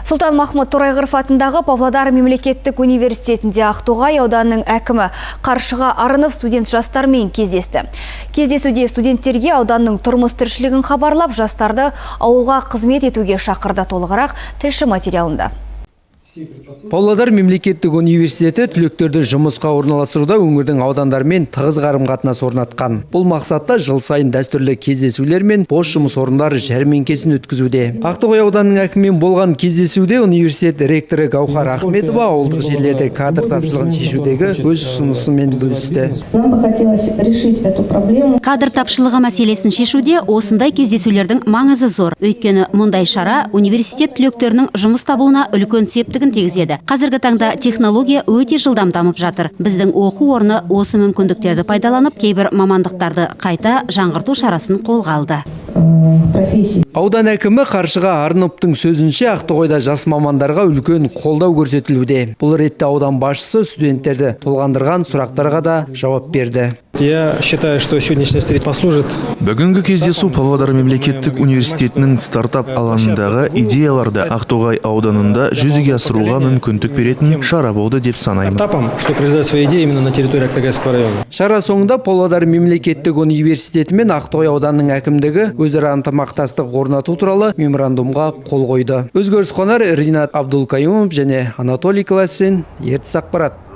Сұлтанмахмұт Торайғыров атындағы Павлодар мемлекеттік университетінде Ақтоғай ауданының әкімі Қаршыға Арынов студент жастармен кездесті. Кездесуде студенттерге ауданның тұрмыс тіршілігін хабарлап, жастарды ауылға қызмет етуге шақырды. Толығырақ тілші материалында. Павлодар мемлекеттік университеті түлектерді жұмысқа орналастыруда өңірдің аудандарымен тығыз қарым-қатынас орнатқан. Бұл мақсатта жыл сайын дәстүрлі кездесулер мен бос жұмыс орындары жәрмеңкесін өткізуде. Ақтоғай ауданының әкімімен болған кездесуде университет ректоры Гаухар Ахметова ауылдық жерлерде кадр тапшылығын шешудегі өз ұсынысымен бөлісті. Нам бы хотелось решить эту проблему. Кадр тапшылығы мәселесін шешуде осындай кездесулердің маңызы зор. Өйткені мұндай шара университет түлектерінің жұмыс табуына үлкен септігін тегізеді. Қазіргі таңда технология өте жылдам дамып жатыр. Біздің оқу орны осы мүмкіндіктерді пайдаланып, кейбір мамандықтарды қайта жаңғырту шарасын қолға алды. Аудан әкімі Қаршыға Арыновтың сөзінше, Ақтоғайда жас мамандарға үлкен қолдау көрсетілуде. Бұл ретте аудан басшысы студенттерді толғандырған сұрақтарға да жауап берді. Я считаю, что сегодняшняя встреча послужит. Бүгінгі кездесу Павлодар мемлекеттік университетінің стартап алаңындағы идеяларды Ақтоғай ауданында жүзеге асыруға мүмкіндік беретін шара болды деп санаймын. Стартапом, что реализовать свои идеи именно на территории Ақтоғайского района. Шара соңында Павлодар мемлекеттік университеті мен Ақтоғай ауданының әкімдігі өзара ынтымақтастық орнату туралы меморандумға қол қойды. Өзгеріс қонар Ринат Абдулкаюмов және Анатолий Классин, Ертіс ақпарат.